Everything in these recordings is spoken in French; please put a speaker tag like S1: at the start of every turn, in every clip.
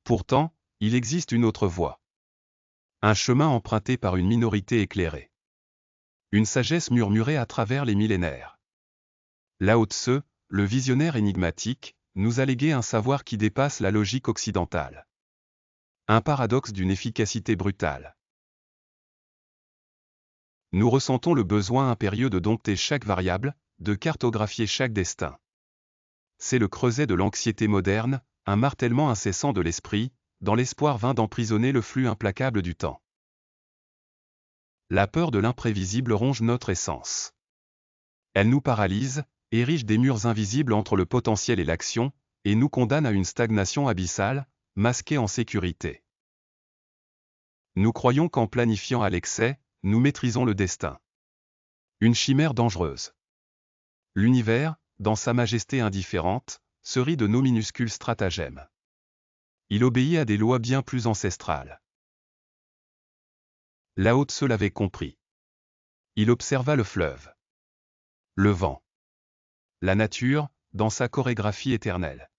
S1: Pourtant, il existe une autre voie. Un chemin emprunté par une minorité éclairée. Une sagesse murmurée à travers les millénaires. Lao Tse, le visionnaire énigmatique, nous a légué un savoir qui dépasse la logique occidentale. Un paradoxe d'une efficacité brutale. Nous ressentons le besoin impérieux de dompter chaque variable, de cartographier chaque destin. C'est le creuset de l'anxiété moderne, un martèlement incessant de l'esprit, dans l'espoir vain d'emprisonner le flux implacable du temps. La peur de l'imprévisible ronge notre essence. Elle nous paralyse, érige des murs invisibles entre le potentiel et l'action, et nous condamne à une stagnation abyssale, masquée en sécurité. Nous croyons qu'en planifiant à l'excès, nous maîtrisons le destin. Une chimère dangereuse. L'univers, dans sa majesté indifférente, se rit de nos minuscules stratagèmes. Il obéit à des lois bien plus ancestrales. Lao Tse l'avait compris. Il observa le fleuve. Le vent. La nature, dans sa chorégraphie éternelle.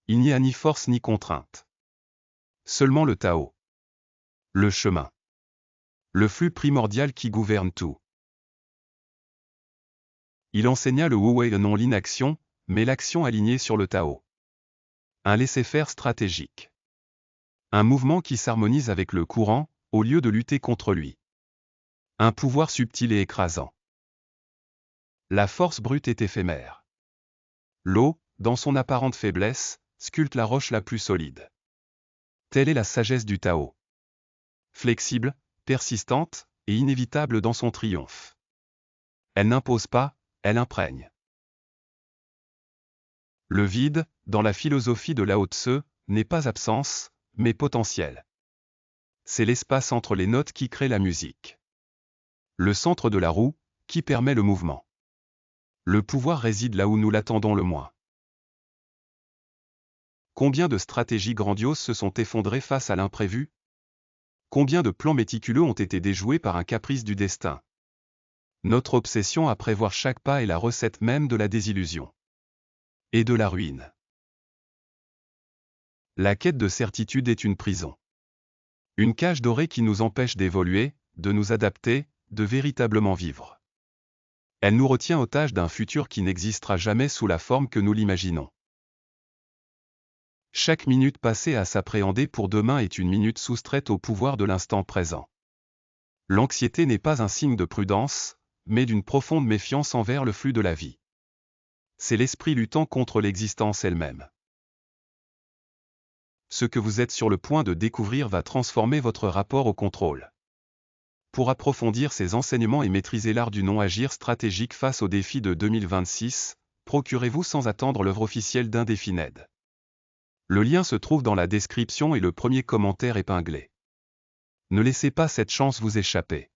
S1: Il n'y a ni force ni contrainte. Seulement le Tao. Le chemin. Le flux primordial qui gouverne tout. Il enseigna le Wu Wei non l'inaction, mais l'action alignée sur le Tao. Un laisser-faire stratégique. Un mouvement qui s'harmonise avec le courant, au lieu de lutter contre lui. Un pouvoir subtil et écrasant. La force brute est éphémère. L'eau, dans son apparente faiblesse, sculpte la roche la plus solide. Telle est la sagesse du Tao. Flexible, persistante, et inévitable dans son triomphe. Elle n'impose pas, elle imprègne. Le vide, dans la philosophie de Lao Tse, n'est pas absence, mais potentiel. C'est l'espace entre les notes qui crée la musique. Le centre de la roue, qui permet le mouvement. Le pouvoir réside là où nous l'attendons le moins. Combien de stratégies grandioses se sont effondrées face à l'imprévu? Combien de plans méticuleux ont été déjoués par un caprice du destin? Notre obsession à prévoir chaque pas est la recette même de la désillusion. Et de la ruine. La quête de certitude est une prison. Une cage dorée qui nous empêche d'évoluer, de nous adapter, de véritablement vivre. Elle nous retient otages d'un futur qui n'existera jamais sous la forme que nous l'imaginons. Chaque minute passée à s'appréhender pour demain est une minute soustraite au pouvoir de l'instant présent. L'anxiété n'est pas un signe de prudence, mais d'une profonde méfiance envers le flux de la vie. C'est l'esprit luttant contre l'existence elle-même. Ce que vous êtes sur le point de découvrir va transformer votre rapport au contrôle. Pour approfondir ces enseignements et maîtriser l'art du non-agir stratégique face aux défis de 2026, procurez-vous sans attendre l'œuvre officielle d'Indefined. Le lien se trouve dans la description et le premier commentaire épinglé. Ne laissez pas cette chance vous échapper.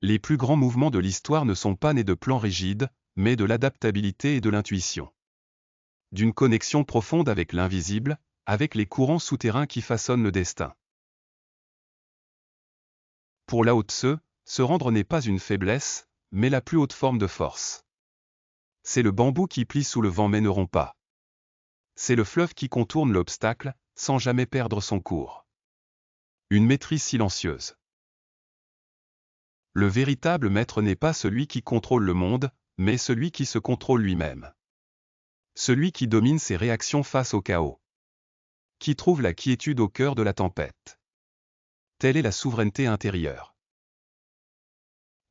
S1: Les plus grands mouvements de l'histoire ne sont pas nés de plans rigides, mais de l'adaptabilité et de l'intuition. D'une connexion profonde avec l'invisible, avec les courants souterrains qui façonnent le destin. Pour Lao Tse, se rendre n'est pas une faiblesse, mais la plus haute forme de force. C'est le bambou qui plie sous le vent mais ne rompt pas. C'est le fleuve qui contourne l'obstacle, sans jamais perdre son cours. Une maîtrise silencieuse. Le véritable maître n'est pas celui qui contrôle le monde, mais celui qui se contrôle lui-même. Celui qui domine ses réactions face au chaos. Qui trouve la quiétude au cœur de la tempête. Telle est la souveraineté intérieure.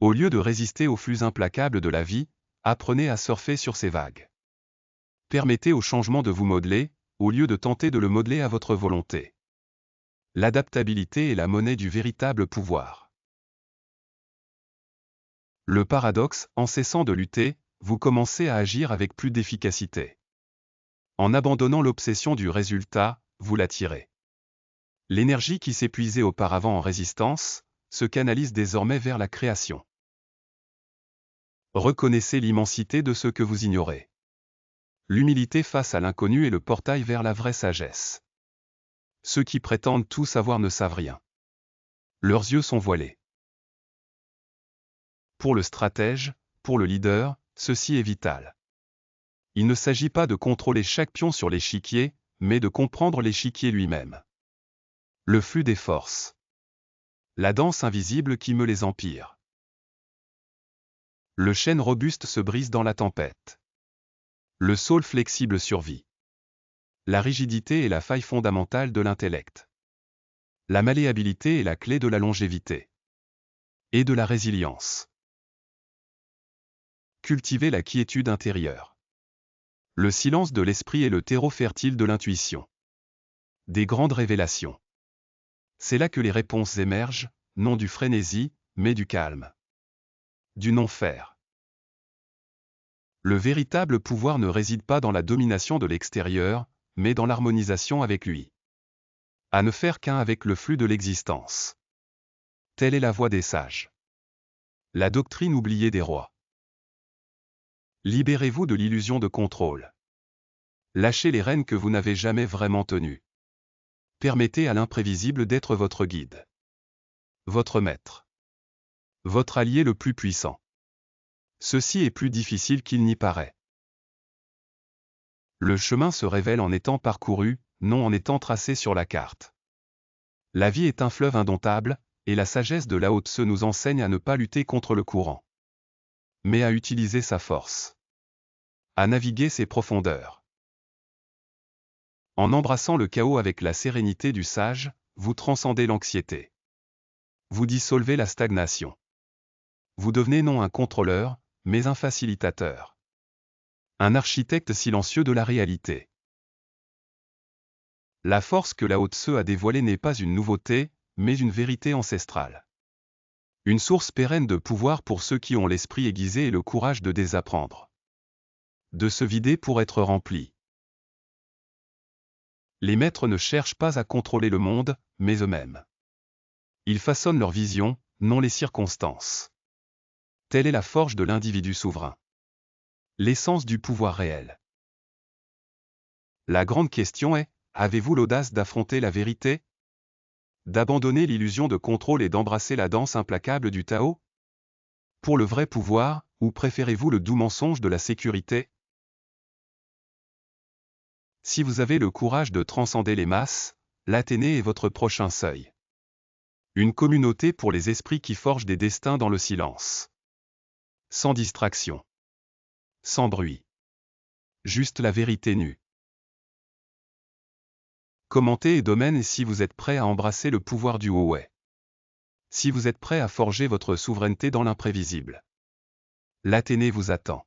S1: Au lieu de résister aux flux implacables de la vie, apprenez à surfer sur ces vagues. Permettez au changement de vous modeler, au lieu de tenter de le modeler à votre volonté. L'adaptabilité est la monnaie du véritable pouvoir. Le paradoxe, en cessant de lutter, vous commencez à agir avec plus d'efficacité. En abandonnant l'obsession du résultat, vous l'attirez. L'énergie qui s'épuisait auparavant en résistance, se canalise désormais vers la création. Reconnaissez l'immensité de ce que vous ignorez. L'humilité face à l'inconnu est le portail vers la vraie sagesse. Ceux qui prétendent tout savoir ne savent rien. Leurs yeux sont voilés. Pour le stratège, pour le leader, ceci est vital. Il ne s'agit pas de contrôler chaque pion sur l'échiquier, mais de comprendre l'échiquier lui-même. Le flux des forces. La danse invisible qui me les empire. Le chêne robuste se brise dans la tempête. Le saule flexible survit. La rigidité est la faille fondamentale de l'intellect. La malléabilité est la clé de la longévité. Et de la résilience. Cultiver la quiétude intérieure. Le silence de l'esprit est le terreau fertile de l'intuition. Des grandes révélations. C'est là que les réponses émergent, non du frénésie, mais du calme. Du non-faire. Le véritable pouvoir ne réside pas dans la domination de l'extérieur, mais dans l'harmonisation avec lui. À ne faire qu'un avec le flux de l'existence. Telle est la voie des sages. La doctrine oubliée des rois. Libérez-vous de l'illusion de contrôle. Lâchez les rênes que vous n'avez jamais vraiment tenues. Permettez à l'imprévisible d'être votre guide. Votre maître. Votre allié le plus puissant. Ceci est plus difficile qu'il n'y paraît. Le chemin se révèle en étant parcouru, non en étant tracé sur la carte. La vie est un fleuve indomptable, et la sagesse de Lao Tse nous enseigne à ne pas lutter contre le courant, mais à utiliser sa force. À naviguer ses profondeurs. En embrassant le chaos avec la sérénité du sage, vous transcendez l'anxiété. Vous dissolvez la stagnation. Vous devenez non un contrôleur, mais un facilitateur. Un architecte silencieux de la réalité. La force que Lao Tse a dévoilée n'est pas une nouveauté, mais une vérité ancestrale. Une source pérenne de pouvoir pour ceux qui ont l'esprit aiguisé et le courage de désapprendre. De se vider pour être rempli. Les maîtres ne cherchent pas à contrôler le monde, mais eux-mêmes. Ils façonnent leur vision, non les circonstances. Telle est la forge de l'individu souverain. L'essence du pouvoir réel. La grande question est, avez-vous l'audace d'affronter la vérité? D'abandonner l'illusion de contrôle et d'embrasser la danse implacable du Tao? Pour le vrai pouvoir, ou préférez-vous le doux mensonge de la sécurité? Si vous avez le courage de transcender les masses, l'Athénée est votre prochain seuil. Une communauté pour les esprits qui forgent des destins dans le silence. Sans distraction. Sans bruit. Juste la vérité nue. Commentez et domaine si vous êtes prêt à embrasser le pouvoir du Haut-Wei. Si vous êtes prêt à forger votre souveraineté dans l'imprévisible. L'Athénée vous attend.